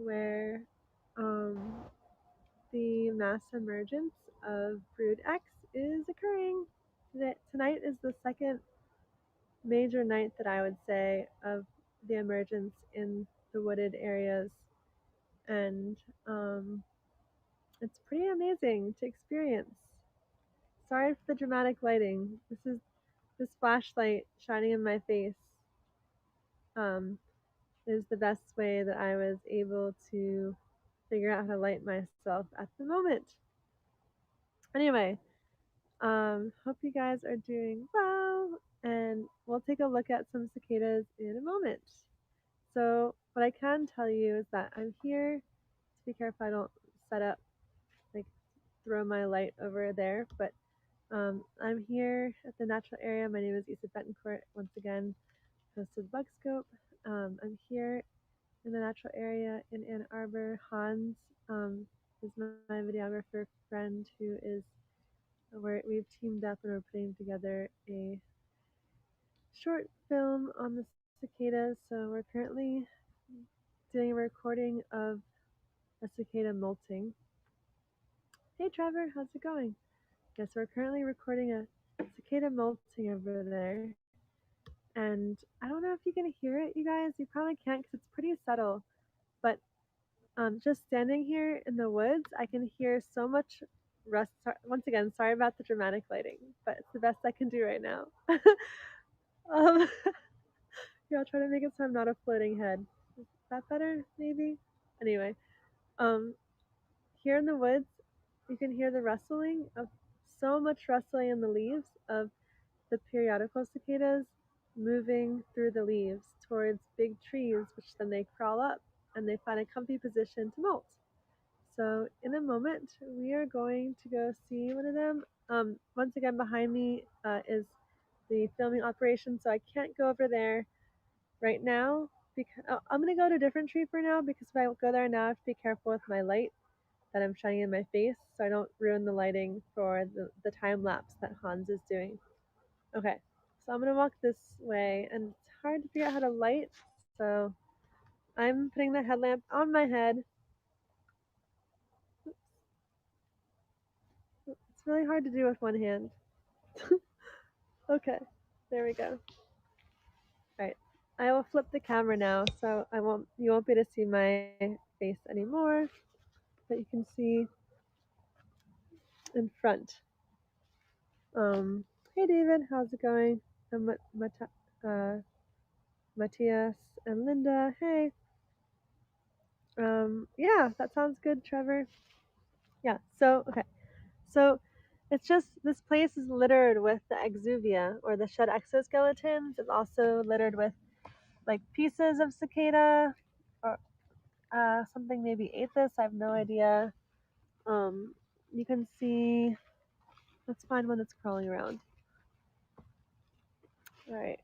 where the mass emergence of Brood X is occurring. Tonight is the second major night that I would say of the emergence in the wooded areas, and it's pretty amazing to experience. Sorry for the dramatic lighting. This flashlight shining in my face um, is the best way that I was able to figure out how to light myself at the moment. Anyway, hope you guys are doing well, and we'll take a look at some cicadas in a moment. So what I can tell you is that I'm here to be careful I don't set up, like throw my light over there, but I'm here at the natural area. My name is Issa Betancourt, once again, host of Bug Scope. I'm here in the natural area in Ann Arbor. Hans is my videographer friend who is where we've teamed up and we're putting together a short film on the cicadas. So we're currently doing a recording of a cicada molting. Hey Trevor, how's it going? Yes, we're currently recording a cicada molting over there. And I don't know if you can hear it, you guys. You probably can't because it's pretty subtle. But just standing here in the woods, I can hear so much rust. Once again, sorry about the dramatic lighting, but it's the best I can do right now. um, yeah, I'll try to make it so I'm not a floating head. Is that better? Maybe. Anyway, um, here in the woods, you can hear the rustling of so much rustling in the leaves of the periodical cicadas moving through the leaves towards big trees, which then they crawl up and they find a comfy position to molt. So in a moment, we are going to go see one of them. Once again, behind me is the filming operation, so I can't go over there right now. Because I'm going to go to a different tree for now, because if I go there now, I have to be careful with my light that I'm shining in my face so I don't ruin the lighting for the time lapse that Hans is doing. Okay, so I'm going to walk this way, and it's hard to figure out how to light, so I'm putting the headlamp on my head. It's really hard to do with one hand. Okay, there we go. Alright, I will flip the camera now, so you won't be able to see my face anymore, but you can see in front. Hey David, how's it going? I'm Matthias and Linda. Hey. Yeah, that sounds good, Trevor. Yeah. So okay. So it's just this place is littered with the exuvia or the shed exoskeletons. It's also littered with like pieces of cicada or something maybe ate this. I have no idea. You can see. Let's find one that's crawling around. All right.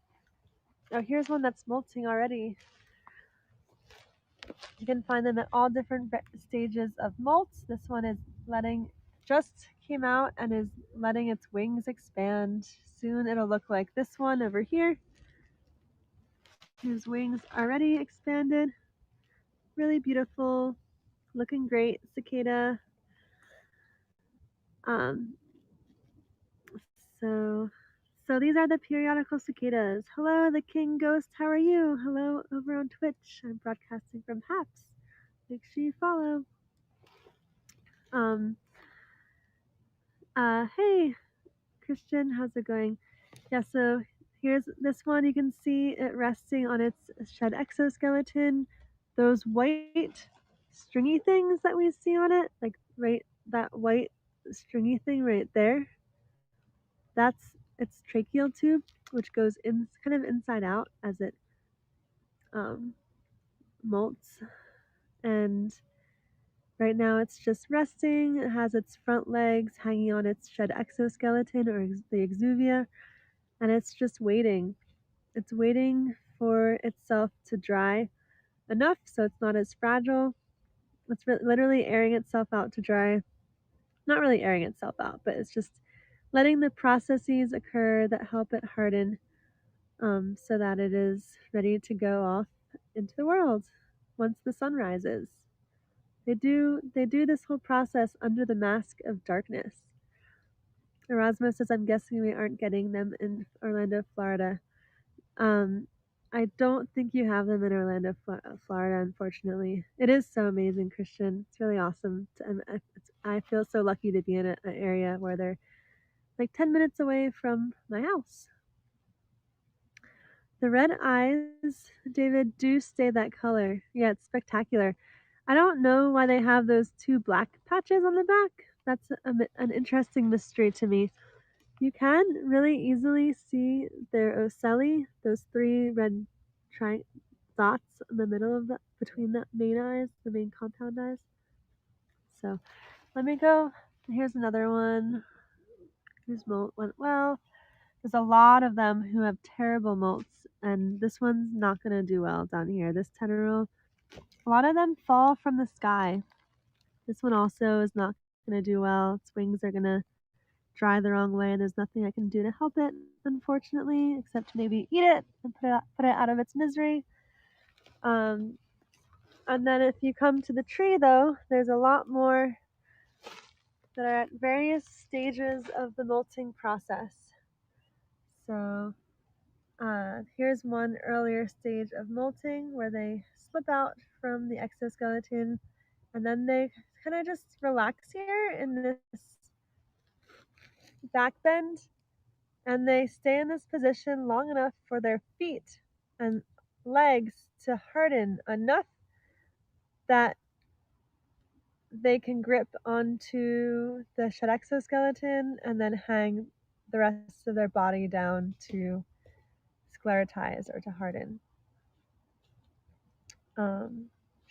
Now here's one that's molting already. You can find them at all different stages of molt. This one is just came out and is letting its wings expand. Soon it'll look like this one over here, whose wings already expanded. Really beautiful, looking great cicada. So these are the periodical cicadas. Hello, the King Ghost. How are you? Hello over on Twitch. I'm broadcasting from Haps. Make sure you follow. Hey, Christian, how's it going? Yeah, so here's this one. You can see it resting on its shed exoskeleton. Those white stringy things that we see on it, like right, that white stringy thing right there, that's its tracheal tube, which goes in kind of inside out as it molts. And right now it's just resting. It has its front legs hanging on its shed exoskeleton or the exuvia, and it's just waiting. It's waiting for itself to dry enough so it's not as fragile. It's literally airing itself out to dry. Not really airing itself out, but it's just letting the processes occur that help it harden so that it is ready to go off into the world once the sun rises. They do this whole process under the mask of darkness. Erasmus says, I'm guessing we aren't getting them in Orlando, Florida. Um, I don't think you have them in Orlando, Florida, unfortunately. It is so amazing, Christian. It's really awesome. I feel so lucky to be in an area where they're like 10 minutes away from my house. The red eyes, David, do stay that color. Yeah, it's spectacular. I don't know why they have those two black patches on the back. That's an interesting mystery to me. You can really easily see their ocelli, those three red dots in the middle of between the main eyes, the main compound eyes. So let me go. Here's another one whose molt went well. There's a lot of them who have terrible molts, and this one's not going to do well down here. This tenorol, a lot of them fall from the sky. This one also is not going to do well. Its wings are going to dry the wrong way, and there's nothing I can do to help it, unfortunately, except maybe eat it and put it out of its misery. And then if you come to the tree, though, there's a lot more that are at various stages of the molting process. So here's one earlier stage of molting where they slip out from the exoskeleton, and then they kind of just relax here in this back bend, and they stay in this position long enough for their feet and legs to harden enough that they can grip onto the shed exoskeleton and then hang the rest of their body down to sclerotize or to harden.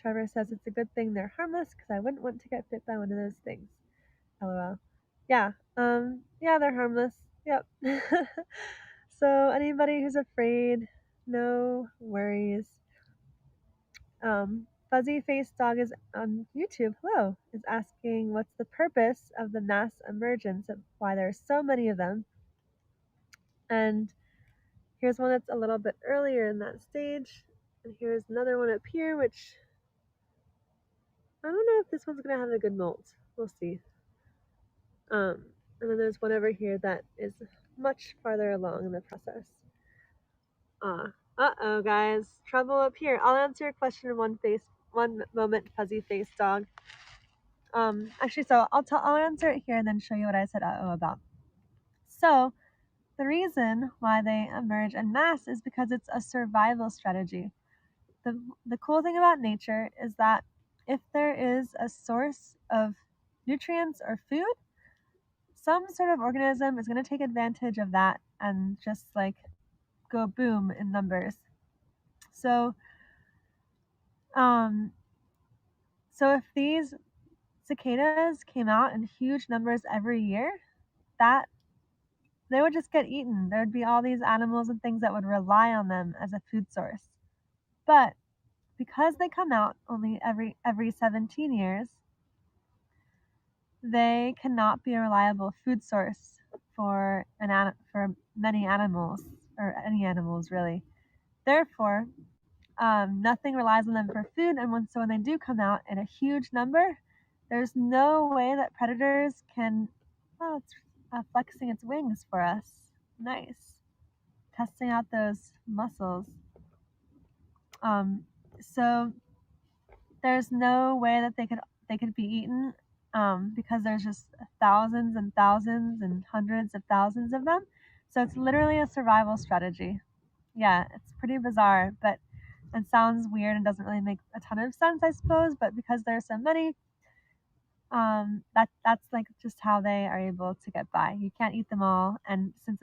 Trevor says it's a good thing they're harmless because I wouldn't want to get bit by one of those things. LOL. Yeah, yeah, they're harmless. Yep. So anybody who's afraid, no worries. Fuzzy Face Dog is on YouTube. Hello, is asking what's the purpose of the mass emergence and why there are so many of them. And here's one that's a little bit earlier in that stage. And here's another one up here, which I don't know if this one's gonna have a good molt. We'll see. And then there's one over here that is much farther along in the process. Uh-oh, guys. Trouble up here. I'll answer your question in one moment, Fuzzy Face Dog. Actually, so I'll answer it here and then show you what I said uh-oh about. So, the reason why they emerge en masse is because it's a survival strategy. The cool thing about nature is that if there is a source of nutrients or food, some sort of organism is going to take advantage of that and just like go boom in numbers. So, if these cicadas came out in huge numbers every year, that they would just get eaten. There would be all these animals and things that would rely on them as a food source. But because they come out only every 17 years, they cannot be a reliable food source for many animals, or any animals really. Therefore, nothing relies on them for food, and when they do come out in a huge number, there's no way that predators can. Oh, it's flexing its wings for us. Nice, testing out those muscles. So there's no way that they could be eaten, because there's just thousands and thousands and hundreds of thousands of them. So it's literally a survival strategy. Yeah, it's pretty bizarre, but it sounds weird and doesn't really make a ton of sense, I suppose. But because there are so many, that's like just how they are able to get by. You can't eat them all, and since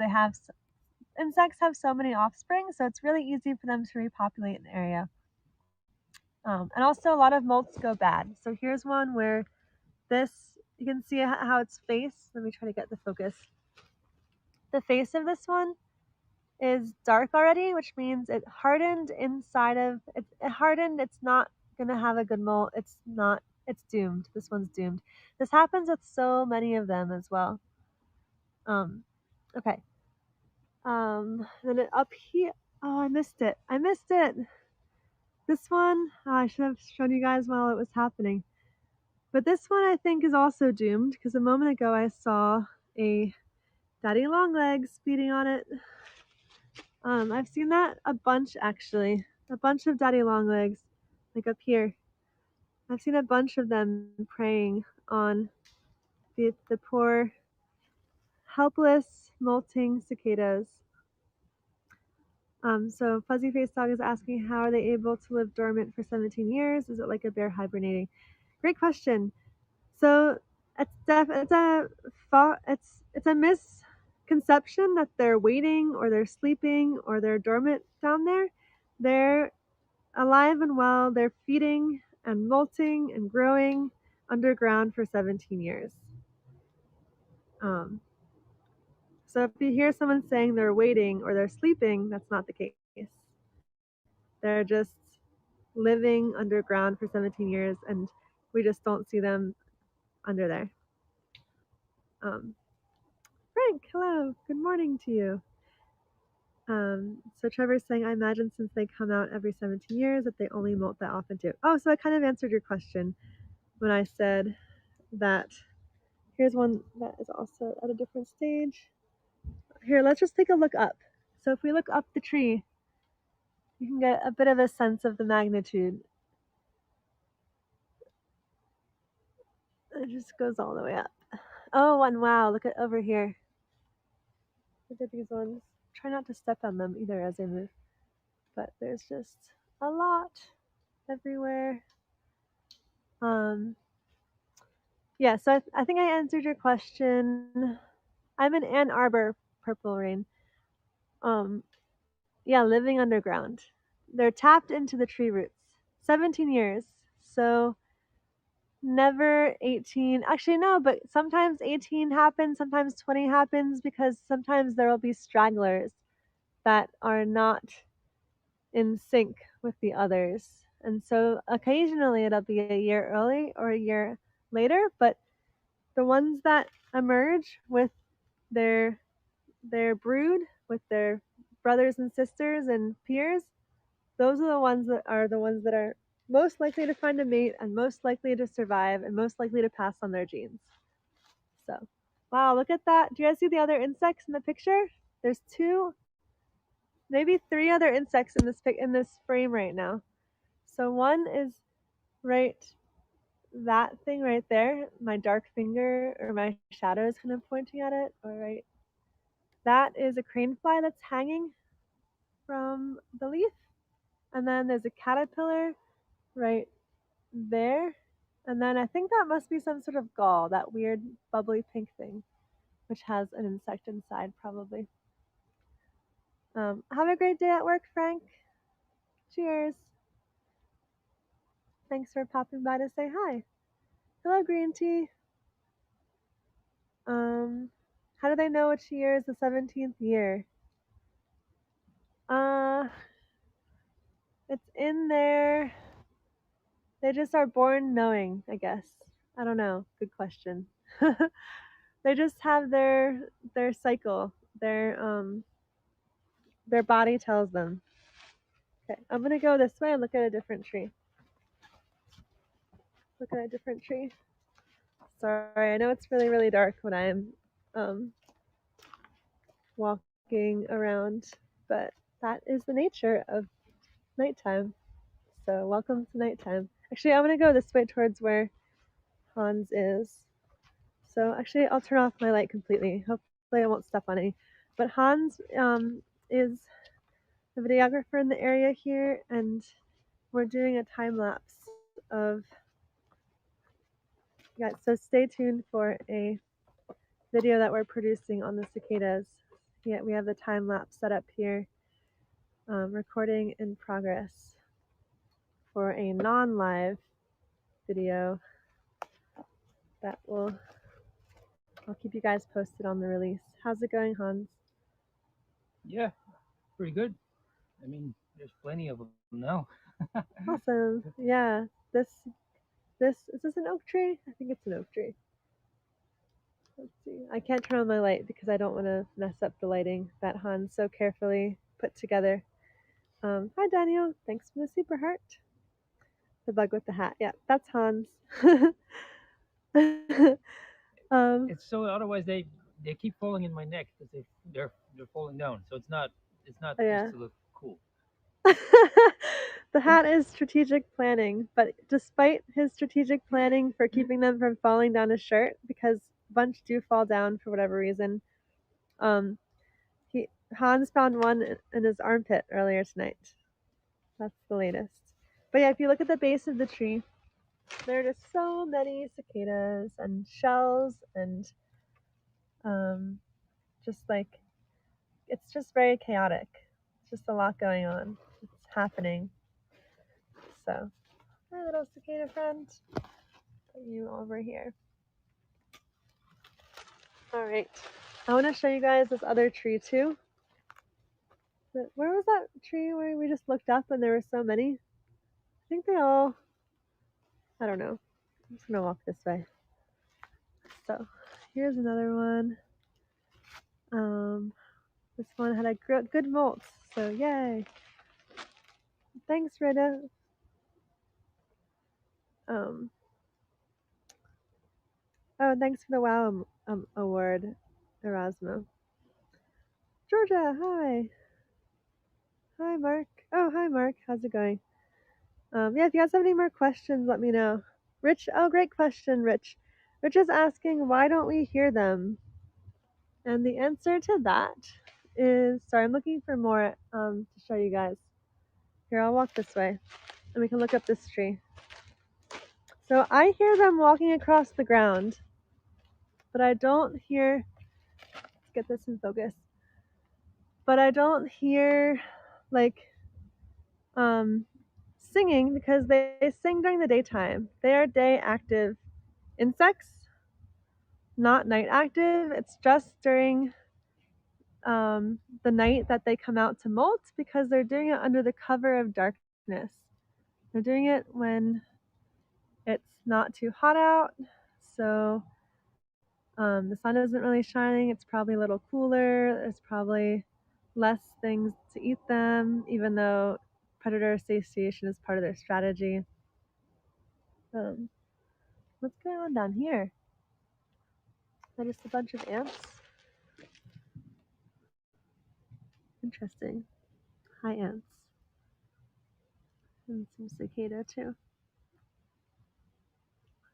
insects have so many offspring, so it's really easy for them to repopulate an area. And also a lot of molts go bad. So here's one where you can see how its face, let me try to get the focus. The face of this one is dark already, which means it hardened inside of, it hardened, it's not gonna have a good molt, it's doomed. This one's doomed. This happens with so many of them as well. Okay. Then up here, oh, I missed it. This one, I should have shown you guys while it was happening. But this one I think is also doomed because a moment ago I saw a daddy longlegs feeding on it. I've seen that a bunch actually. A bunch of daddy longlegs, like up here. I've seen a bunch of them preying on the poor, helpless, molting cicadas. So Fuzzy Face Dog is asking, how are they able to live dormant for 17 years? Is it like a bear hibernating? Great question. So it's a misconception that they're waiting or they're sleeping or they're dormant down there. They're alive and well. They're feeding and molting and growing underground for 17 years. Um, so if you hear someone saying they're waiting or they're sleeping, that's not the case. They're just living underground for 17 years, and we just don't see them under there. Um, Frank, hello. Good morning to you. So Trevor's saying, I imagine since they come out every 17 years that they only molt that often too. Oh, so I kind of answered your question when I said that. Here's one that is also at a different stage. Here, let's just take a look up. So if we look up the tree, you can get a bit of a sense of the magnitude. It just goes all the way up. Oh, and wow, look at over here. Look at these ones. Try not to step on them either as I move. But there's just a lot everywhere. Yeah, so I think I answered your question. I'm in Ann Arbor, Purple Rain. Yeah, living underground. They're tapped into the tree roots. 17 years. So never 18. Actually, no, but sometimes 18 happens, sometimes 20 happens because sometimes there will be stragglers that are not in sync with the others. And so occasionally it'll be a year early or a year later, but the ones that emerge with their brood, with their brothers and sisters and peers, those are the ones that are most likely to find a mate and most likely to survive and most likely to pass on their genes. So, wow, look at that. Do you guys see the other insects in the picture? There's two, maybe three other insects in this frame right now. So one is right, that thing right there, my dark finger or my shadow is kind of pointing at it, or right. That is a crane fly that's hanging from the leaf. And then there's a caterpillar right there. And then I think that must be some sort of gall, that weird bubbly pink thing, which has an insect inside probably. Have a great day at work, Frank. Cheers. Thanks for popping by to say hi. Hello, Green Tea. How do they know which year is the 17th year? It's in there. They just are born knowing, I guess. I don't know. Good question. They just have their cycle. Their body tells them. Okay, I'm gonna go this way and look at a different tree. Look at a different tree. Sorry, I know it's really, really dark when I'm walking around, but that is the nature of nighttime. So welcome to nighttime. Actually, I'm gonna go this way towards where Hans is. So actually, I'll turn off my light completely. Hopefully, I won't step on any. But Hans is a videographer in the area here, and we're doing a time lapse of. Yeah, so stay tuned for a video that we're producing on the cicadas. Yeah, we have the time lapse set up here, recording in progress for a non-live video that I'll keep you guys posted on the release. How's it going, Hans? Yeah, pretty good. I mean, there's plenty of them now. Awesome. Yeah. This is this an oak tree? I think it's an oak tree. Let's see. I can't turn on my light because I don't want to mess up the lighting that Hans so carefully put together. Hi, Daniel. Thanks for the super heart. The bug with the hat. Yeah, that's Hans. um, It's so otherwise they keep falling in my neck because they're falling down. So it's not yeah. supposed to look cool. The hat is strategic planning, but despite his strategic planning for keeping them from falling down his shirt, because a bunch do fall down for whatever reason, um, he Hans found one in his armpit earlier tonight. That's the latest. But yeah, if you look at the base of the tree, there are just so many cicadas and shells and just like it's just very chaotic. It's just a lot going on. It's happening. So, my little cicada friend, put you over here. All right. I want to show you guys this other tree too. Where was that tree where we just looked up and there were so many? I think they all, I don't know. I'm just going to walk this way. So, here's another one. This one had a good molt, so yay. Thanks, Rita. Um, oh, thanks for the WoW award, Erasmo. Georgia, hi. Hi, Mark. Oh, hi, Mark. How's it going? Yeah, if you guys have any more questions, let me know. Rich, oh, great question, Rich. Rich is asking, why don't we hear them? And the answer to that is, sorry, I'm looking for more to show you guys. Here, I'll walk this way, and we can look up this tree. So I hear them walking across the ground, but I don't hear, let's get this in focus, but I don't hear, like, singing because they sing during the daytime. They are day active insects, not night active. It's just during the night that they come out to molt because they're doing it under the cover of darkness. They're doing it when it's not too hot out, so the sun isn't really shining. It's probably a little cooler. There's probably less things to eat them, even though predator satiation is part of their strategy. Um, what's going on down here? Is that just a bunch of ants? Interesting. Hi, ants. And some cicada, too.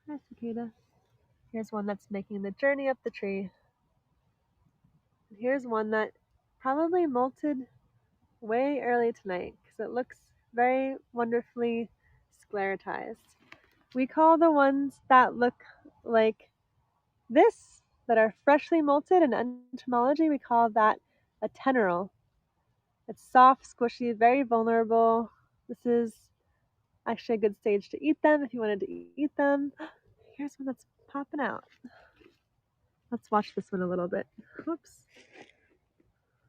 Hi, cicada. Here's one that's making the journey up the tree. And here's one that probably molted way early tonight because it looks very wonderfully sclerotized. We call the ones that look like this, that are freshly molted, in entomology, we call that a teneral. It's soft, squishy, very vulnerable. This is actually a good stage to eat them if you wanted to eat them. Here's one that's popping out. Let's watch this one a little bit. Whoops.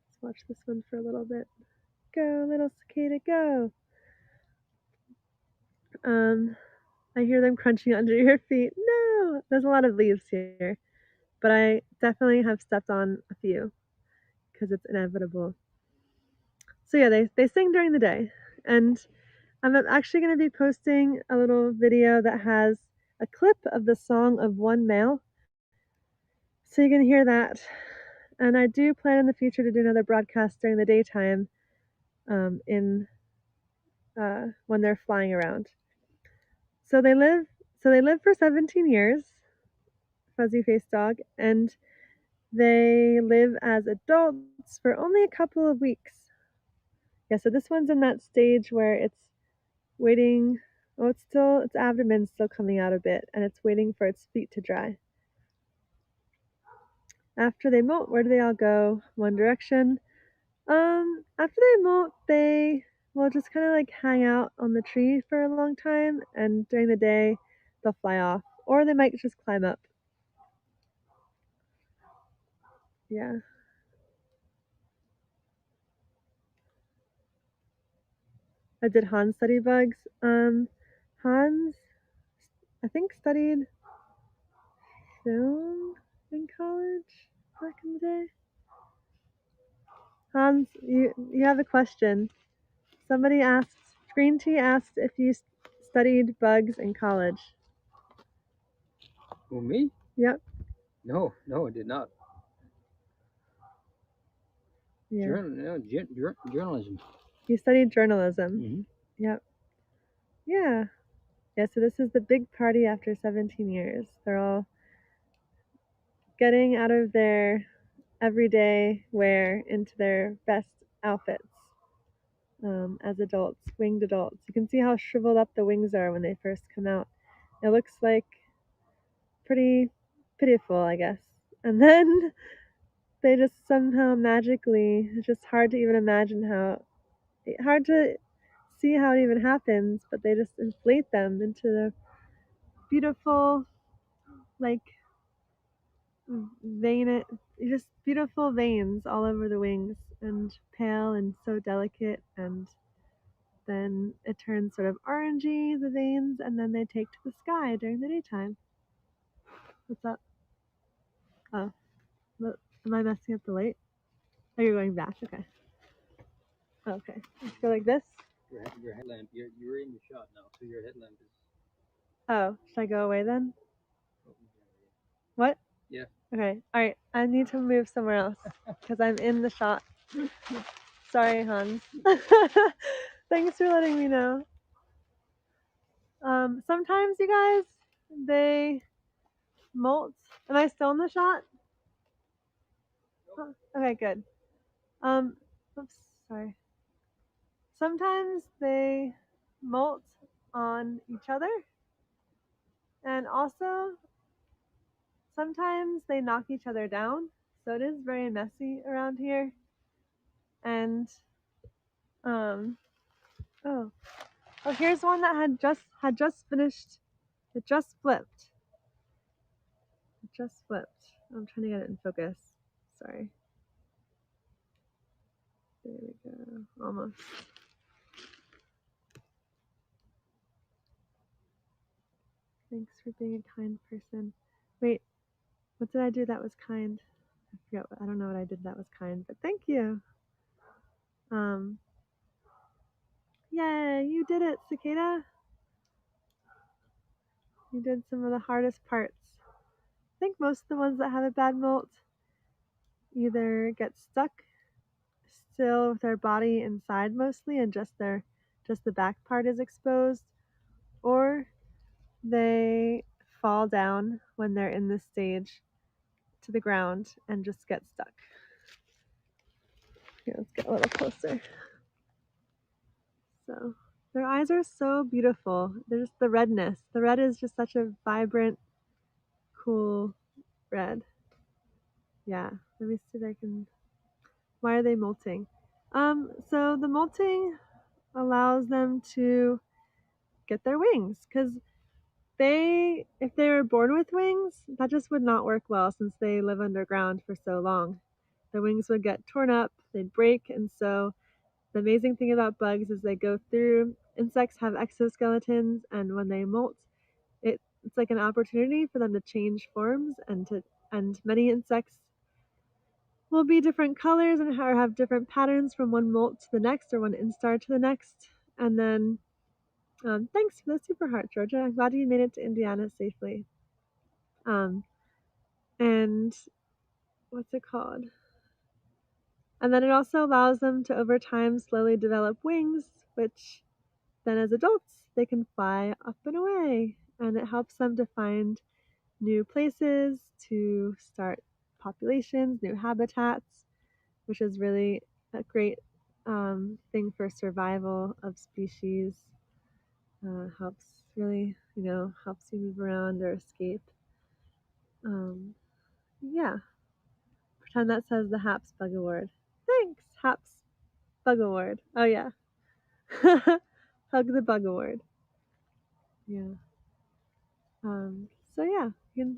Let's watch this one for a little bit. Go, little cicada, go. I hear them crunching under your feet. No, there's a lot of leaves here, but I definitely have stepped on a few because it's inevitable. So yeah, they sing during the day, and I'm actually going to be posting a little video that has a clip of the song of one male, so you can hear that. And I do plan in the future to do another broadcast during the daytime, in when they're flying around. So they live for 17 years, fuzzy faced dog, and they live as adults for only a couple of weeks. Yeah, so this one's in that stage where it's waiting. Oh, its abdomen's still coming out a bit, and it's waiting for its feet to dry. After they molt, where do they all go? One direction. After they molt, they will just kind of like hang out on the tree for a long time, and during the day, they'll fly off, or they might just climb up. Yeah. Did Hans study bugs? Hans, I think, studied film in college back in the day. Hans, you have a question. Somebody asked, Green Tea asked if you studied bugs in college. Well, me? Yep. No, no, I did not. Yeah. Journalism. You studied journalism. Mm-hmm. Yep. Yeah. Yeah, so this is the big party after 17 years. They're all getting out of their everyday wear into their best outfits as adults, winged adults. You can see how shriveled up the wings are when they first come out. It looks like pretty pitiful, I guess. And then they just somehow magically, it's just hard to even imagine how, hard to see how it even happens, but they just inflate them into the beautiful, like, vein, just beautiful veins all over the wings, and pale and so delicate, and then it turns sort of orangey, the veins, and then they take to the sky during the daytime. What's up? Oh, am I messing up the light? Oh, you're going back. Okay. Okay. Let's go like this. Your headlamp. You're in the shot now, so your headlamp is. Oh, should I go away then? What? Yeah. Okay. All right. I need to move somewhere else because I'm in the shot. Sorry, Hans. Thanks for letting me know. Sometimes you guys, they molt. Am I still in the shot? Oh, okay, good. Oops, sorry. Sometimes they molt on each other, and also sometimes they knock each other down. So it is very messy around here. And um, oh, oh, here's one that had just finished. It just flipped. It just flipped. I'm trying to get it in focus. Sorry. There we go. Almost. Thanks for being a kind person. Wait, what did I do that was kind? I forget. I don't know what I did that was kind, but thank you. Um, yay, you did it, Cicada. You did some of the hardest parts. I think most of the ones that have a bad molt either get stuck still with their body inside mostly and just the back part is exposed, or they fall down when they're in this stage to the ground and just get stuck. Here, let's get a little closer. So their eyes are so beautiful. There's the redness. The red is just such a vibrant, cool red. Yeah, let me see if I can. Why are they molting? So the molting allows them to get their wings because if they were born with wings, that just would not work well since they live underground for so long. The wings would get torn up, they'd break, and so the amazing thing about bugs is they go through. Insects have exoskeletons, and when they molt, it's like an opportunity for them to change forms and many insects will be different colors and have different patterns from one molt to the next or one instar to the next. And then, thanks for the super heart, Georgia. I'm glad you made it to Indiana safely. Um, and what's it called? And then it also allows them to, over time, slowly develop wings, which then as adults, they can fly up and away. And it helps them to find new places, to start populations, new habitats, which is really a great thing for survival of species. Helps really, helps you move around or escape. Yeah, pretend that says the Haps Bug Award. Thanks, Haps Bug Award. Oh yeah, Hug the Bug Award. Yeah. So yeah,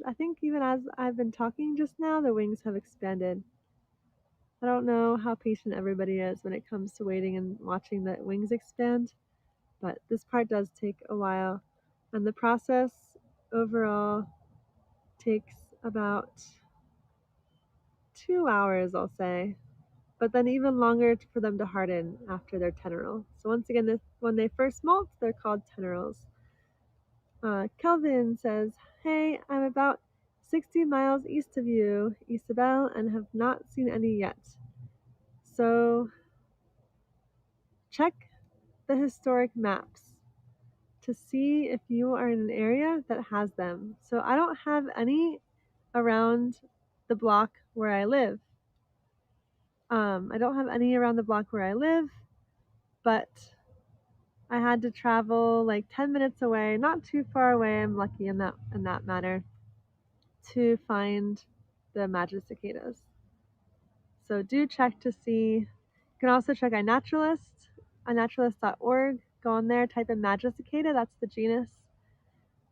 I think even as I've been talking just now, the wings have expanded. I don't know how patient everybody is when it comes to waiting and watching the wings expand, but this part does take a while, and the process overall takes about 2 hours, I'll say, but then even longer for them to harden after their teneral. So once again, when they first molt, they're called tenerals. Kelvin says, "Hey, I'm about 60 miles east of you, Isabel, and have not seen any yet. So check the historic maps to see if you are in an area that has them. So I don't have any around the block where I live. I don't have any around the block where I live, but I had to travel like 10 minutes away, not too far away. I'm lucky in that matter to find the magic cicadas. So do check to see. You can also check iNaturalist.org. Go on there, type in magic cicada, that's the genus,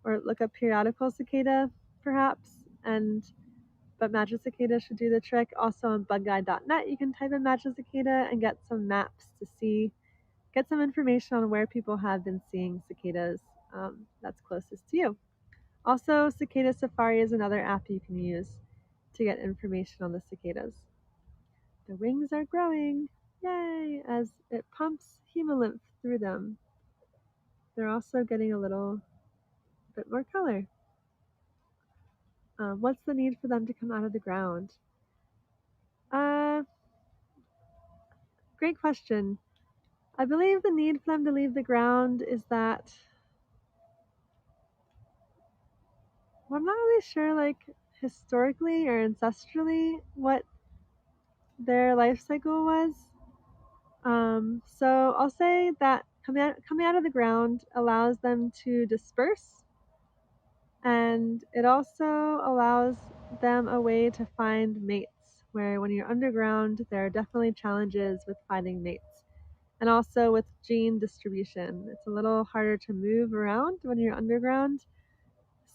or look up periodical cicada, perhaps. But magic cicada should do the trick. Also on bugguide.net, you can type in magic cicada and get some maps to see, get some information on where people have been seeing cicadas that's closest to you. Also, Cicada Safari is another app you can use to get information on the cicadas. The wings are growing, yay, as it pumps hemolymph through them. They're also getting a little bit more color. What's the need for them to come out of the ground? Uh, Great question. I believe the need for them to leave the ground is that, well, I'm not really sure, like, historically or ancestrally what their life cycle was. So I'll say that coming out of the ground allows them to disperse, and it also allows them a way to find mates. Where when you're underground, there are definitely challenges with finding mates, and also with gene distribution. It's a little harder to move around when you're underground.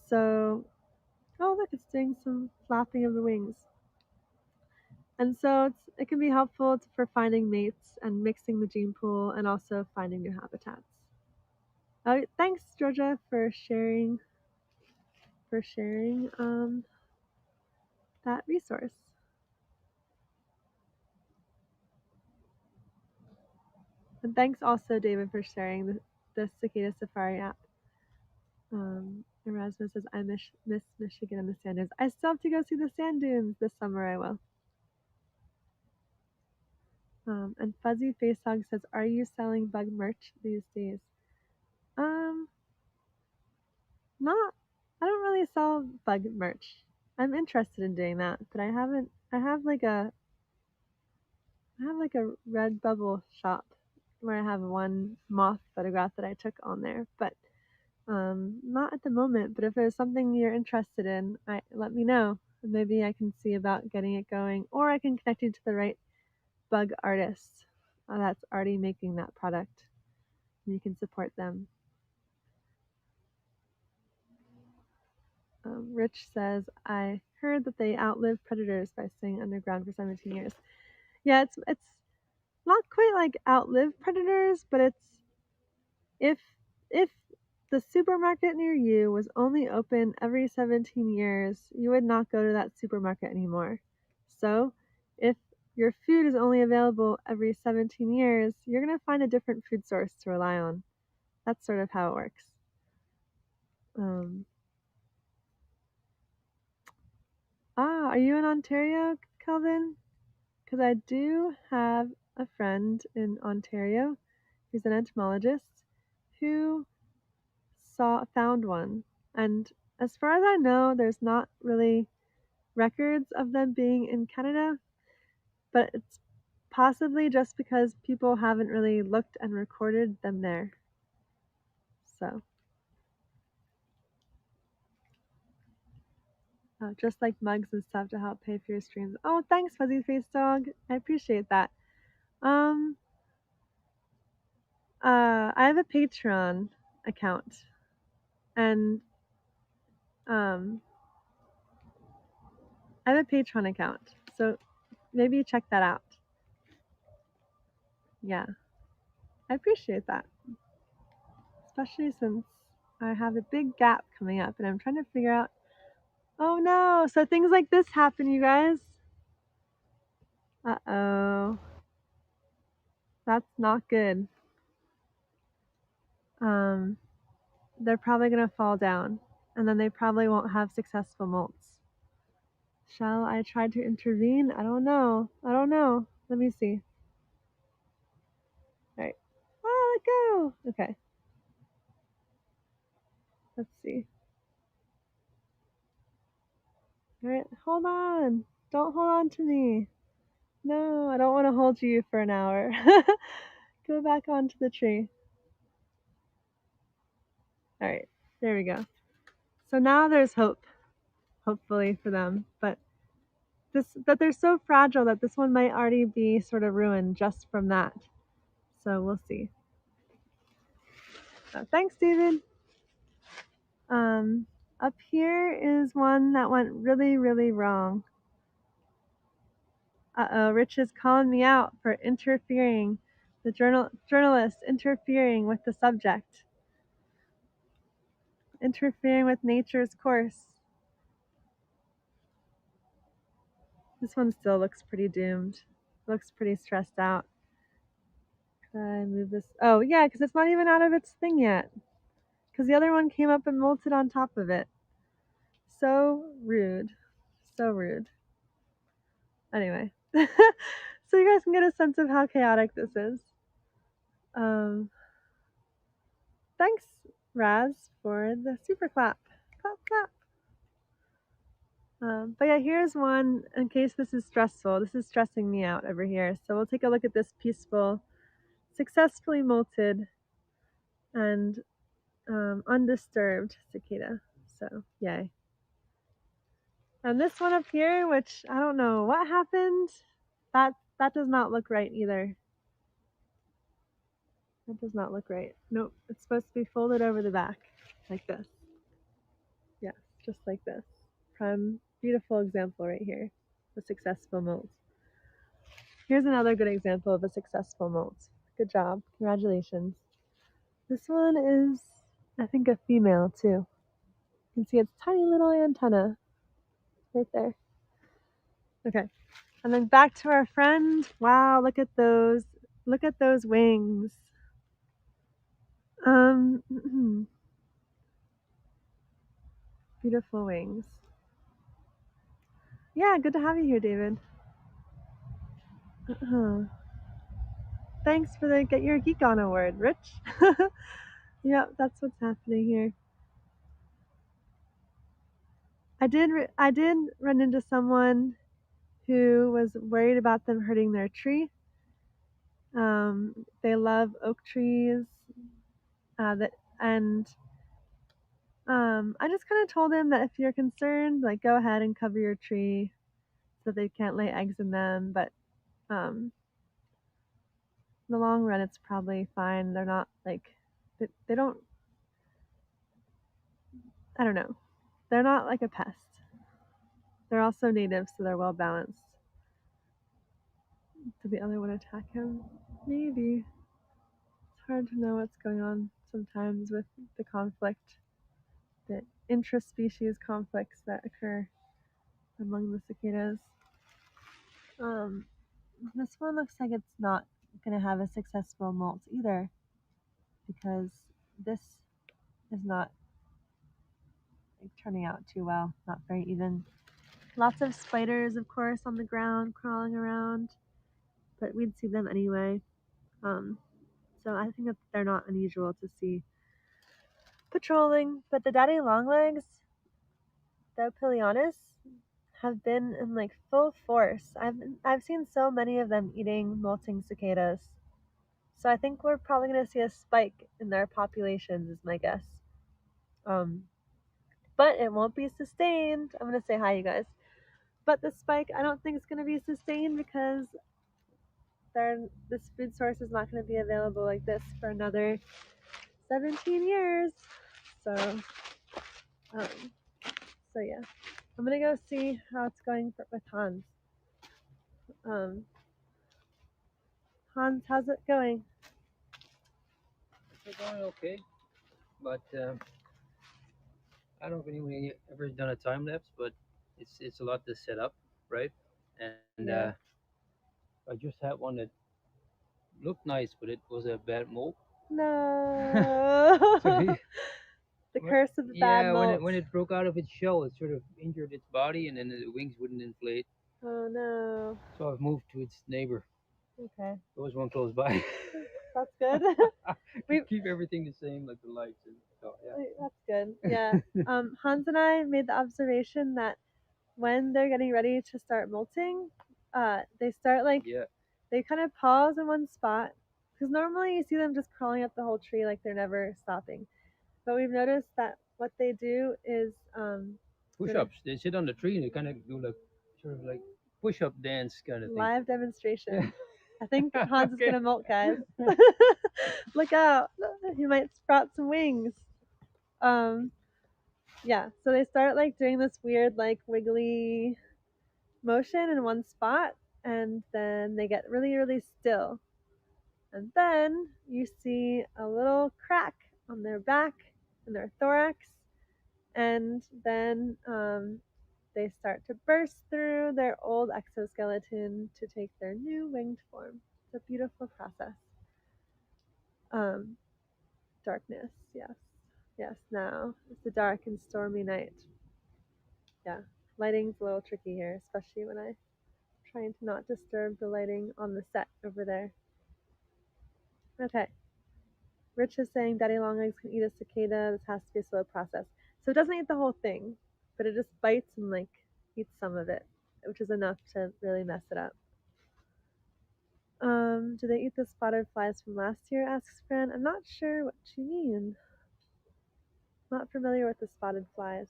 So, oh look, it's doing some flapping of the wings. And so it can be helpful for finding mates and mixing the gene pool and also finding new habitats. Thanks, Georgia, for sharing that resource. And thanks also, David, for sharing the Cicada Safari app. Erasmus says, I miss Michigan and the sand dunes. I still have to go see the sand dunes this summer. I will. And Fuzzy Face Dog says, are you selling bug merch these days? Not. I don't really sell bug merch. I'm interested in doing that, but I haven't. I have like a Redbubble shop where I have one moth photograph that I took on there, but not at the moment. But if there's something you're interested in, let me know. Maybe I can see about getting it going, or I can connect you to the right bug artist that's already making that product, and you can support them. Rich says, I heard that they outlive predators by staying underground for 17 years. Yeah, it's not quite like outlive predators, but it's if if the supermarket near you was only open every 17 years, you would not go to that supermarket anymore. So, if your food is only available every 17 years, you're going to find a different food source to rely on. That's sort of how it works. Are you in Ontario, Calvin? Because I do have a friend in Ontario who's an entomologist who found one. And as far as I know, there's not really records of them being in Canada, but it's possibly just because people haven't really looked and recorded them there. So, just like mugs and stuff to help pay for your streams. Oh, thanks, Fuzzy Face Dog. I appreciate that. I have a Patreon account, and I have a Patreon account, so maybe check that out. Yeah, I appreciate that, especially since I have a big gap coming up, and I'm trying to figure out. Oh no! So things like this happen, you guys. Uh-oh, that's not good. they're probably going to fall down, and then they probably won't have successful molts. Shall I try to intervene? I don't know. I don't know. Let me see. All right. Oh, let go. Okay. Let's see. All right. Hold on. Don't hold on to me. No, I don't want to hold you for an hour. Go back onto the tree. All right. There we go. So now there's hope, hopefully for them. But they're so fragile that this one might already be sort of ruined just from that. So we'll see. Thanks, David. Up here is one that went really, really wrong. Uh-oh, Rich is calling me out for interfering, the journalist interfering with the subject, interfering with nature's course. This one still looks pretty doomed. Looks pretty stressed out. Could I move this? Oh, yeah, because it's not even out of its thing yet. Because the other one came up and molted on top of it. So rude. So rude. Anyway. So you guys can get a sense of how chaotic this is. Thanks, Raz, for the super clap. Clap, clap. But yeah, here's one in case this is stressful. This is stressing me out over here. So we'll take a look at this peaceful, successfully molted, and undisturbed cicada. So, yay. And this one up here, which I don't know what happened, that does not look right either. That does not look right. Nope, it's supposed to be folded over the back, like this. Yeah, just like this. Prime, beautiful example right here. A successful molt. Here's another good example of a successful molt. Good job. Congratulations. This one is, I think, a female too. You can see its tiny little antenna right there. Okay. And then back to our friend. Wow, look at those. Look at those wings. Beautiful wings. Yeah, good to have you here, David. Thanks for the Get Your Geek On award, Rich. Yeah, that's what's happening here. I did run into someone who was worried about them hurting their tree. They love oak trees. And I just kind of told him that if you're concerned, like go ahead and cover your tree so they can't lay eggs in them. But in the long run, it's probably fine. They're not like they don't. I don't know. They're not like a pest. They're also native, so they're well balanced. Did the other one attack him? Maybe. It's hard to know what's going on sometimes with the conflict, the intraspecies conflicts that occur among the cicadas. This one looks like it's not going to have a successful molt either, because this is not turning out too well, not very even. Lots of spiders, of course, on the ground crawling around, but we'd see them anyway. So I think that they're not unusual to see patrolling. But the daddy longlegs, the Opilionis, have been in like full force. I've seen so many of them eating molting cicadas. So I think we're probably going to see a spike in their populations, is my guess. But it won't be sustained. I'm going to say hi, you guys. But the spike, I don't think it's going to be sustained because this food source is not going to be available like this for another 17 years. So, yeah, I'm going to go see how it's going with Hans. Hans, how's it going? It's going okay, but I don't know if anyone ever done a time lapse, but it's a lot to set up, right? And Yeah. I just had one that looked nice, but it was a bad mold. No. So The curse of the bad Yeah, when it molt. when it broke out of its shell, it sort of injured its body, and then the wings wouldn't inflate. Oh no. So I've moved to its neighbor. Okay, There was one close by. that's good. we Keep everything the same, like the lights and so That's good. Yeah. Hans and I made the observation that when they're getting ready to start molting, they start like yeah. they kind of pause in one spot because normally you see them just crawling up the whole tree like they're never stopping. But we've noticed that what they do is Push did a ups. They sit on the tree and they kind of do like sort of like push up dance kind of thing. live Yeah. demonstration. I think Hans is Okay. gonna molt, guys. Look out! He might sprout some wings. Um, yeah. So they start like doing this weird like wiggly motion in one spot, and then they get really really still, and then you see a little crack on their back and their thorax, and then they start to burst through their old exoskeleton to take their new winged form. It's a beautiful process. Um, Darkness, yes. Yes, now it's a dark and stormy night. Yeah, lighting's a little tricky here, especially when I'm trying to not disturb the lighting on the set over there. Okay, Rich is saying Daddy Longlegs can eat a cicada. This has to be a slow process. So it doesn't eat the whole thing, but it just bites and like eats some of it, which is enough to really mess it up. Do they eat the spotted flies from last year? Asks Fran. I'm not sure what you mean. Not familiar with the spotted flies.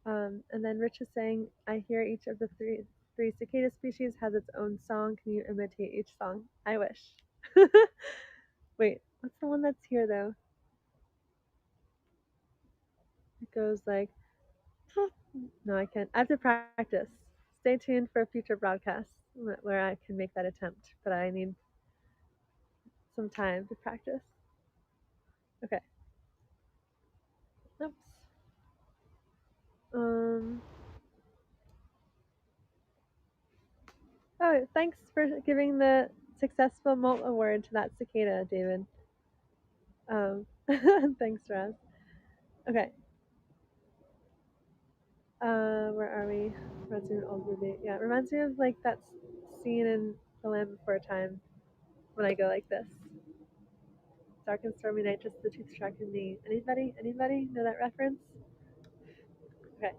And then Rich is saying, I hear each of the three cicada species has its own song. Can you imitate each song? I wish. Wait, what's the one that's here though? It goes like, no, I can't. I have to practice. Stay tuned for a future broadcast where I can make that attempt, but I need some time to practice. Okay. Oops. Um. Oh, thanks for giving the successful molt award to that cicada, David. Thanks, Raz. Okay. Where are we? Reminds me of an old movie. Yeah, it reminds me of like that scene in The Land Before Time when I go like this. Dark and stormy night, just the tooth track and me. Anybody? Anybody know that reference? Okay.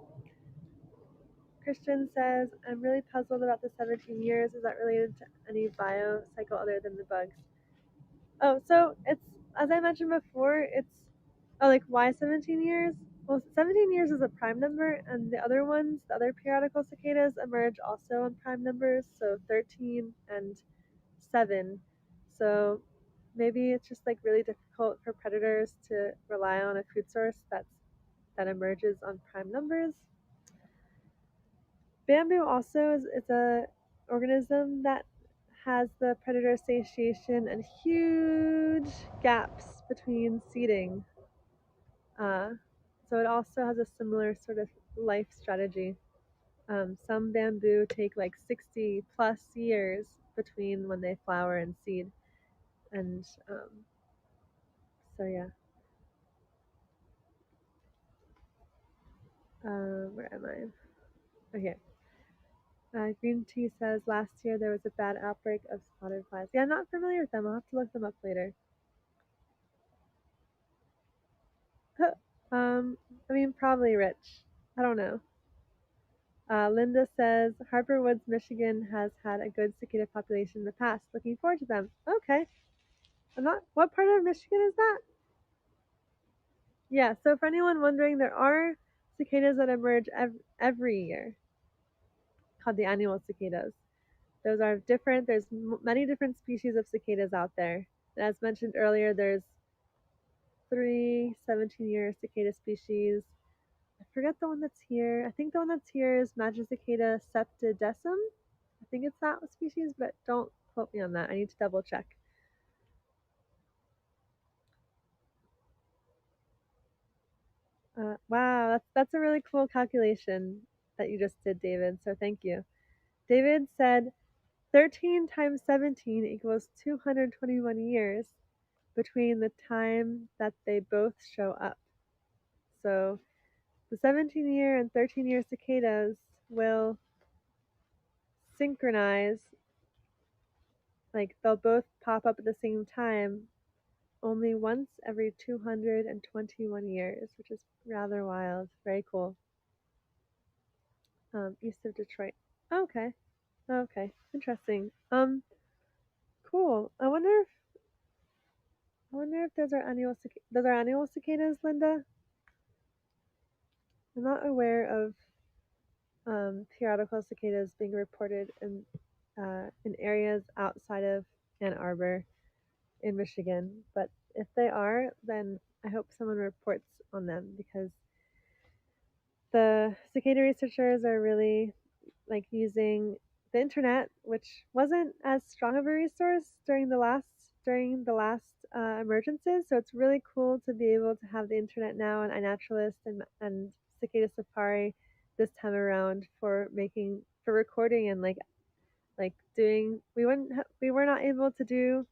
Christian says, I'm really puzzled about the 17 years. Is that related to any bio cycle other than the bugs? Oh, so it's, as I mentioned before, it's, oh, like why 17 years? Well, 17 years is a prime number, and the other ones, the other periodical cicadas, emerge also in prime numbers, so 13 and 7. So maybe it's just like really difficult for predators to rely on a food source that emerges on prime numbers. Bamboo also is it's a organism that has the predator satiation and huge gaps between seeding. Uh, so it also has a similar sort of life strategy. Some bamboo take like 60 plus years between when they flower and seed. And so, yeah. Where am I? Okay. Green Tea says last year there was a bad outbreak of spotted flies. Yeah, I'm not familiar with them. I'll have to look them up later. I mean, probably Rich. I don't know. Linda says Harbor Woods, Michigan has had a good cicada population in the past. Looking forward to them. Okay. I'm not. What part of Michigan is that? Yeah. So for anyone wondering, there are cicadas that emerge every year, called the annual cicadas. Those are different. There's many different species of cicadas out there. And as mentioned earlier, there's three 17-year cicada species. I forget the one that's here. I think the one that's here is Magicicada septidecim. I think it's that species, but don't quote me on that. I need to double check. Wow, that's a really cool calculation that you just did, David. So thank you. David said 13 times 17 equals 221 years between the time that they both show up. so the 17-year and 13-year cicadas will synchronize, like they'll both pop up at the same time only once every 221 years, which is rather wild. Very cool. East of Detroit. Okay. Okay. Interesting. Cool. I wonder if those are annual cicadas, Linda. I'm not aware of periodical cicadas being reported in areas outside of Ann Arbor in Michigan, but if they are, then I hope someone reports on them because the cicada researchers are really like using the internet, which wasn't as strong of a resource during the last emergences. So it's really cool to be able to have the internet now and iNaturalist and Cicada Safari this time around for recording and like doing we were not able to do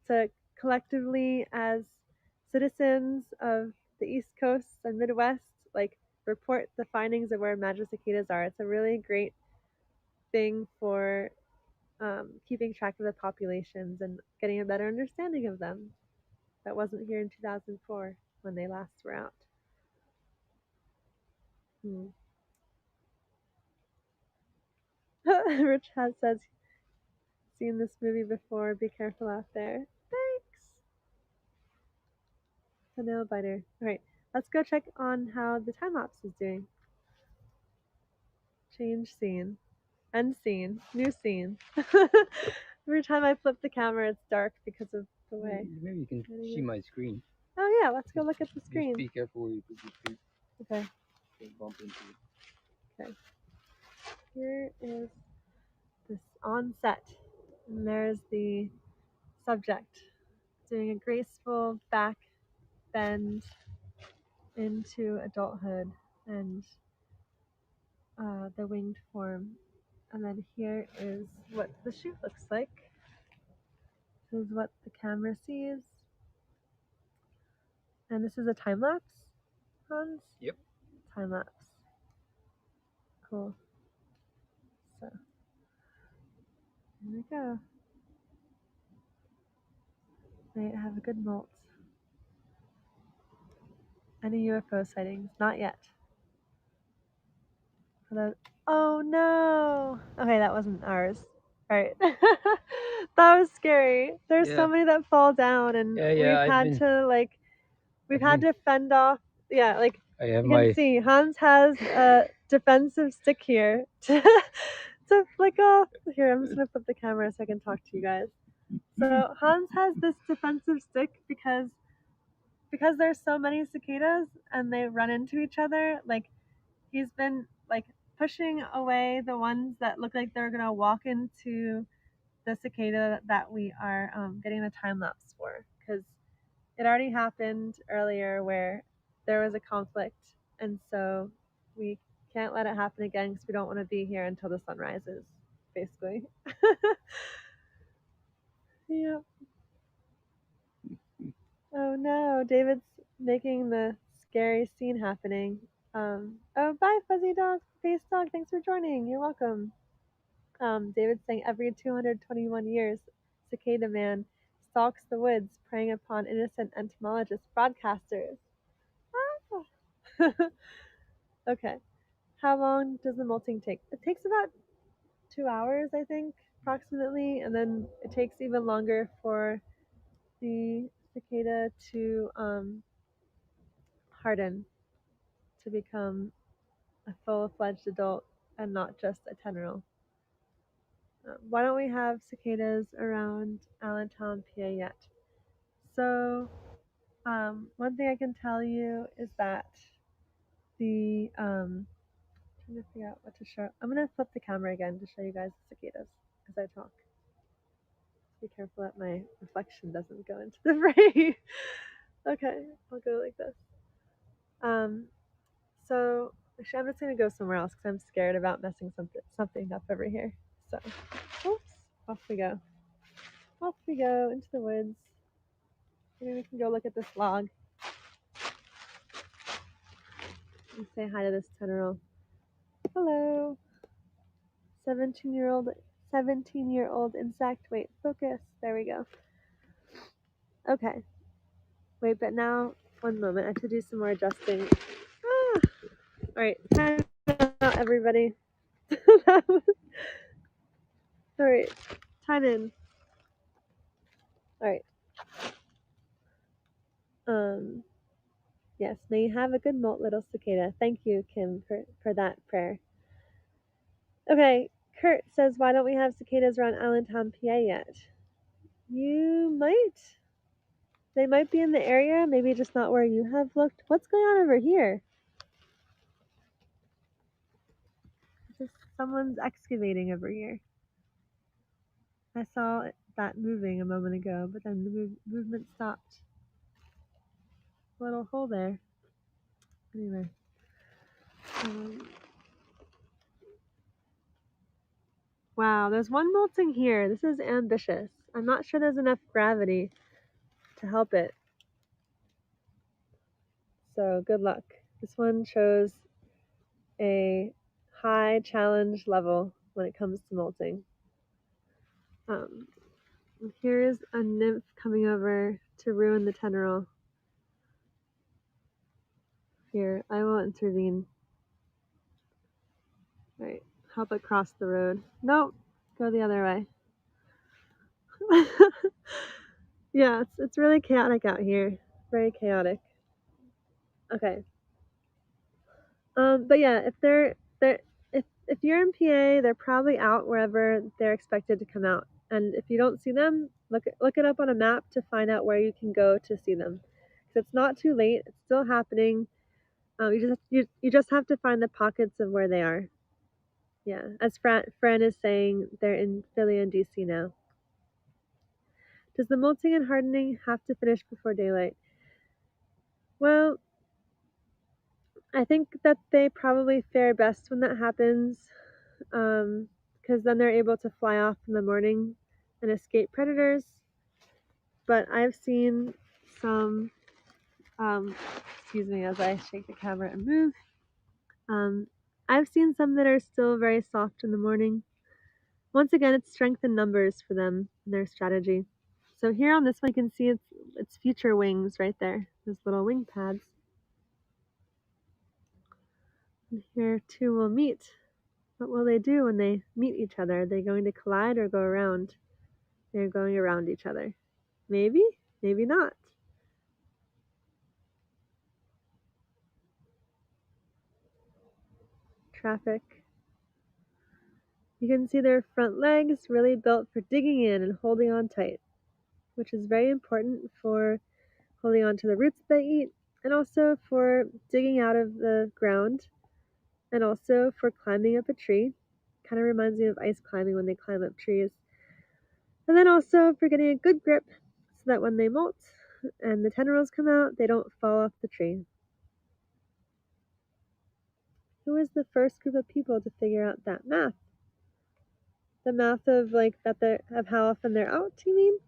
to collectively as citizens of the East Coast and Midwest like report the findings of where magic cicadas are. It's a really great thing for keeping track of the populations and getting a better understanding of them. That wasn't here in 2004 when they last were out. Hmm. Rich has says seen this movie before. Be careful out there. Thanks. The nail biter. All right, let's go check on how the time lapse is doing. Change scene. End scene. New scene. Every time I flip the camera, it's dark because of the way. Maybe you can see my screen. Oh yeah, let's go look at the screen. Just be careful where you put your feet. Okay. Don't bump into it. Okay. Here is this on set, and there's the subject doing a graceful back bend into adulthood and the winged form. And then here is what the shoot looks like. This is what the camera sees. And this is a time lapse, Hans? Yep. Time lapse. Cool. So, here we go. Might have a good molt. Any UFO sightings? Not yet. Oh no! Okay, that wasn't ours. Alright. That was scary. There's so many that fall down, and we've had to fend off. Yeah, like you can see, Hans has a defensive stick here to flick off. Here, I'm just gonna flip the camera so I can talk to you guys. So Hans has this defensive stick because there's so many cicadas and they run into each other. Like he's been like pushing away the ones that look like they're gonna walk into the cicada that we are getting a time lapse for, because it already happened earlier where there was a conflict, and so we can't let it happen again because we don't want to be here until the sun rises, basically. Yeah. Oh no, David's making the scary scene happening. Oh, bye, Fuzzy Dog, Face Dog. Thanks for joining. You're welcome. David's saying every 221 years, Cicada Man stalks the woods, preying upon innocent entomologist broadcasters. Ah. Okay. How long does the molting take? It takes about 2 hours, I think, approximately, and then it takes even longer for the cicada to harden to become a full-fledged adult and not just a 10-year-old. Why don't we have cicadas around Allentown, PA yet? So, one thing I can tell you is that trying to figure out what to show. I'm gonna flip the camera again to show you guys the cicadas as I talk. Be careful that my reflection doesn't go into the frame. Okay, I'll go like this. So actually, I'm just gonna go somewhere else because I'm scared about messing something up over here. So, oops, off we go. Off we go into the woods. Maybe we can go look at this log. Let's say hi to this tenorol. Hello. 17-year-old 17-year-old insect. Wait, focus. There we go. Okay. Wait, but now one moment. I have to do some more adjusting. Ah! Alright, time out everybody. Alright, time in. Alright. Yes, may you have a good molt, little cicada. Thank you, Kim, for that prayer. Okay, Kurt says, why don't we have cicadas around Allentown, PA yet? You might. They might be in the area, maybe just not where you have looked. What's going on over here? Just someone's excavating over here. I saw that moving a moment ago, but then the movement stopped. Little hole there. Anyway. Wow, there's one molting here. This is ambitious. I'm not sure there's enough gravity to help it. So good luck. This one chose a high challenge level when it comes to molting. Here's a nymph coming over to ruin the tenorol. Here, I will intervene. Right, help it cross the road. Nope, go the other way. Yeah, it's really chaotic out here. Very chaotic. Okay. But yeah, if you're in PA, they're probably out wherever they're expected to come out. And if you don't see them, look it up on a map to find out where you can go to see them. Because it's not too late. It's still happening. You just have to find the pockets of where they are. Yeah, as Fran is saying, they're in Philly and DC now. Does the molting and hardening have to finish before daylight? Well, I think that they probably fare best when that happens, because then they're able to fly off in the morning and escape predators. But I've seen some, excuse me as I shake the camera and move. I've seen some that are still very soft in the morning. Once again, it's strength in numbers for them and their strategy. So here on this one, you can see its future wings right there, those little wing pads. And here two will meet. What will they do when they meet each other? Are they going to collide or go around? They're going around each other. Maybe, maybe not. Traffic. You can see their front legs really built for digging in and holding on tight, which is very important for holding on to the roots they eat and also for digging out of the ground and also for climbing up a tree. Kind of reminds me of ice climbing when they climb up trees. And then also for getting a good grip so that when they molt and the tendrils come out, they don't fall off the tree. Who was the first group of people to figure out that math? The math of of how often they're out, you mean?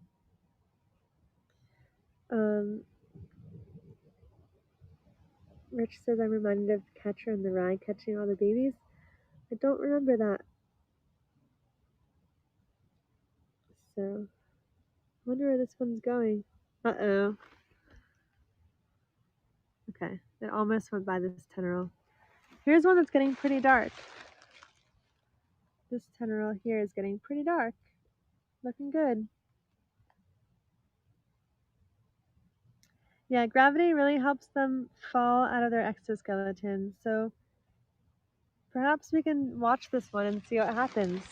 Rich says I'm reminded of Catcher in the Rye catching all the babies. I don't remember that. So, I wonder where this one's going. Uh-oh. Okay, it almost went by this tenorol. Here's one that's getting pretty dark. This tenorol here is getting pretty dark. Looking good. Yeah, gravity really helps them fall out of their exoskeleton. So perhaps we can watch this one and see what happens.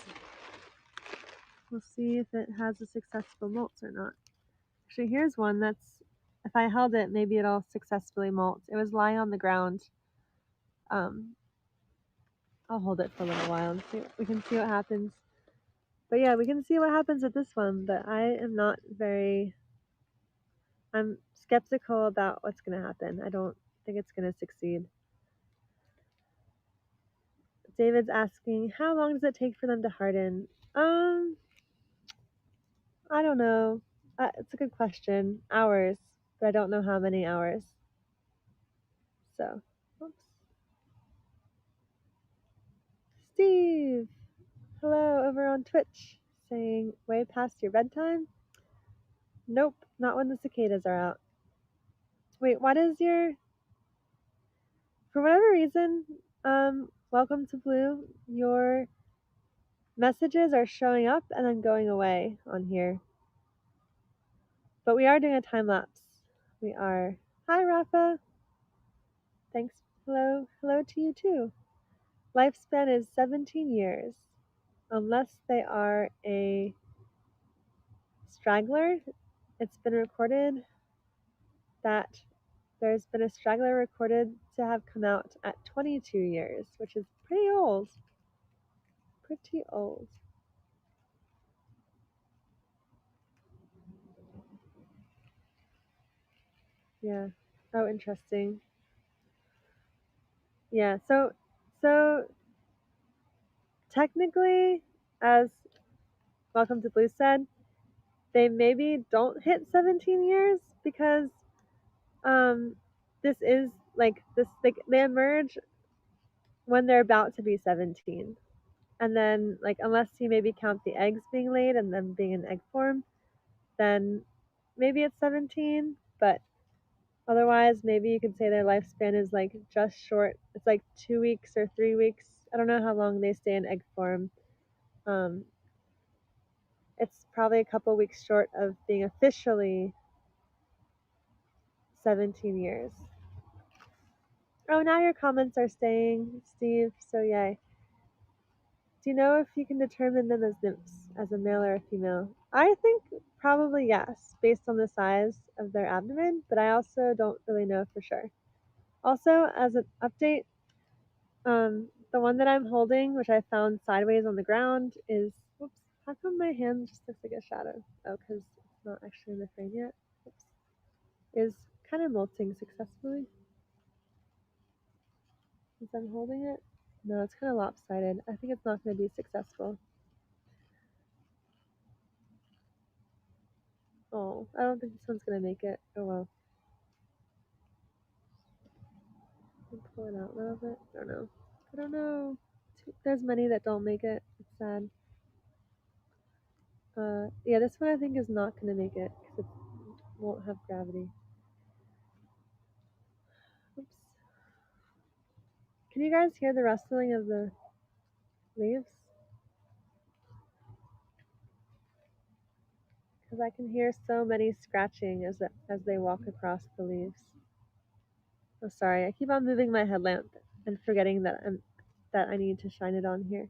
We'll see if it has a successful molt or not. Actually, here's one that's, if I held it, maybe it'll successfully molt. It was lying on the ground. I'll hold it for a little while and we can see what happens. But yeah, we can see what happens with this one, but I'm skeptical about what's going to happen. I don't think it's going to succeed. David's asking, how long does it take for them to harden? I don't know. It's a good question. Hours, but I don't know how many hours. So, oops. hello over on Twitch saying way past your bedtime. Nope, not when the cicadas are out. Wait, what is your. For whatever reason, welcome to Blue. Your messages are showing up and then going away on here. But we are doing a time lapse. We are. Hi, Rafa. Thanks. Hello. Hello to you too. Lifespan is 17 years. Unless they are a straggler, it's been recorded that there's been a straggler recorded to have come out at 22 years, which is pretty old. Pretty old. Yeah. Oh, interesting. Yeah. So technically, as Welcome to Blue said, they maybe don't hit 17 years because this is like this like they emerge when they're about to be 17. And then like unless you maybe count the eggs being laid and them being in egg form, then maybe it's 17, but otherwise maybe you could say their lifespan is like just short. It's like 2 weeks or 3 weeks. I don't know how long they stay in egg form. Um, it's probably a couple weeks short of being officially 17 years. Oh, now your comments are staying, Steve, so yay. Do you know if you can determine them as nymphs, as a male or a female? I think probably yes, based on the size of their abdomen, but I also don't really know for sure. Also, as an update, the one that I'm holding, which I found sideways on the ground, is, whoops, how come my hand just looks like a shadow? Oh, because it's not actually in the frame yet. Whoops. Is kind of molting successfully. Since I'm holding it. No, it's kind of lopsided. I think it's not going to be successful. Oh, I don't think this one's going to make it. Oh well. Pull it out a little bit. I don't know. I don't know. There's many that don't make it. It's sad. Yeah, this one I think is not going to make it because it won't have gravity. Oops. Can you guys hear the rustling of the leaves? Because I can hear so many scratching as they walk across the leaves. Oh, sorry. I keep on moving my headlamp and forgetting that I need to shine it on here.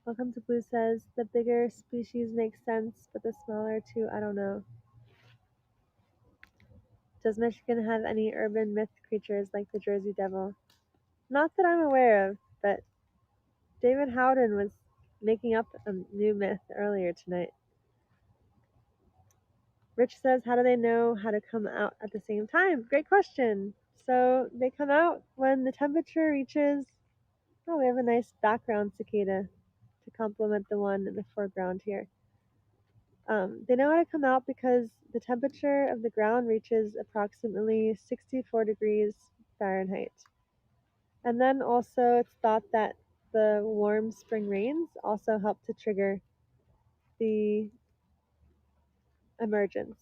Welcome to Blue says the bigger species makes sense, but the smaller two, I don't know. Does Michigan have any urban myth creatures like the Jersey Devil? Not that I'm aware of, but David Howden was making up a new myth earlier tonight. Rich says, how do they know how to come out at the same time? Great question. So they come out when the temperature reaches. Oh, we have a nice background cicada to complement the one in the foreground here. They know how to come out because the temperature of the ground reaches approximately 64 degrees Fahrenheit. And then also it's thought that the warm spring rains also help to trigger the emergence.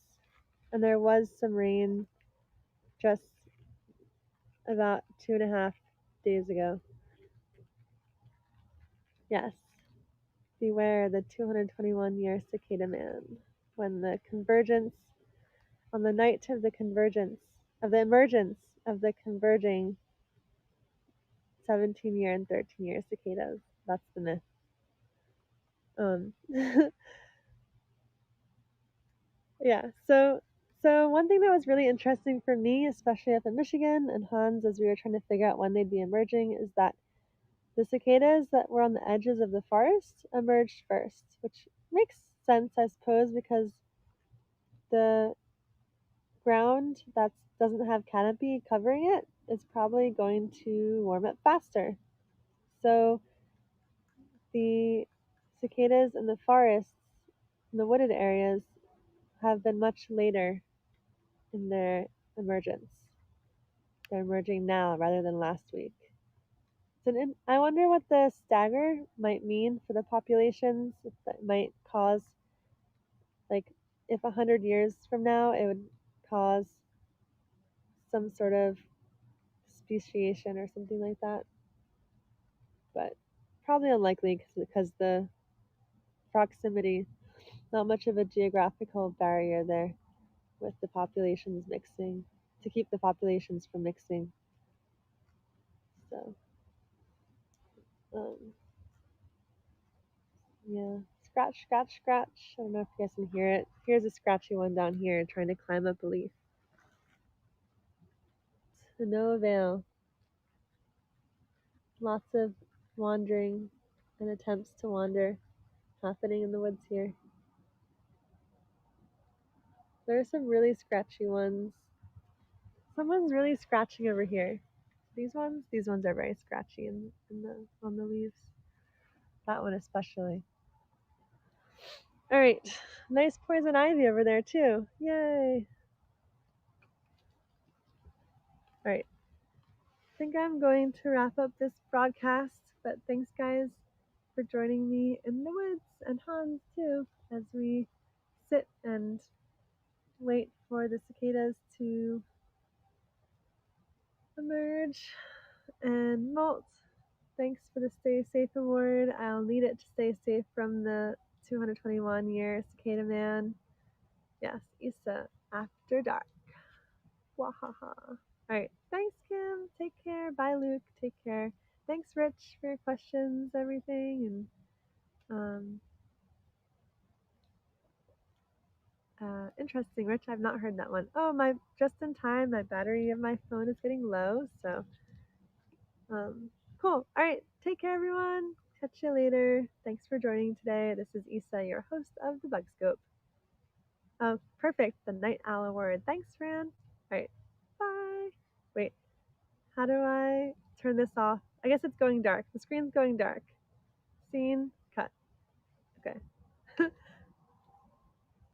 And there was some rain just about 2.5 days ago. Yes. Beware the 221-year cicada man. When the convergence, on the night of the convergence, of the emergence of the converging 17-year and 13-year cicadas. That's the myth. Yeah, so one thing that was really interesting for me, especially up in Michigan and Hans, as we were trying to figure out when they'd be emerging, is that the cicadas that were on the edges of the forest emerged first, which makes sense, I suppose, because the ground that doesn't have canopy covering it is probably going to warm up faster. So the cicadas in the forests, in the wooded areas, have been much later in their emergence. They're emerging now rather than last week. I wonder what the stagger might mean for the populations. If that might cause, like, if 100 years from now, it would cause some sort of speciation or something like that. But probably unlikely because the proximity, not much of a geographical barrier there with the populations mixing, to keep the populations from mixing. So, um, yeah. Scratch, scratch, scratch. I don't know if you guys can hear it. Here's a scratchy one down here trying to climb up a leaf. To no avail. Lots of wandering and attempts to wander happening in the woods here. There are some really scratchy ones. Someone's really scratching over here. These ones are very scratchy on the leaves. That one especially. All right, nice poison ivy over there too. Yay! All right, I think I'm going to wrap up this broadcast. But thanks, guys, for joining me in the woods, and Hans too, as we sit and wait for the cicadas to emerge. And Molt, thanks for the Stay Safe award. I'll need it to stay safe from the 221-year cicada man. Yes, Issa, after dark. Wahaha. Alright, thanks, Kim. Take care. Bye, Luke. Take care. Thanks, Rich, for your questions, everything. And interesting, Rich. I've not heard that one. Oh, my just in time. My battery of my phone is getting low, so cool. All right, take care, everyone. Catch you later. Thanks for joining today. This is Issa, your host of the Bug Scope. Oh, perfect. The Night Owl Award. Thanks, Fran. All right, bye. Wait, how do I turn this off? I guess it's going dark. The screen's going dark. Scene, cut. Okay.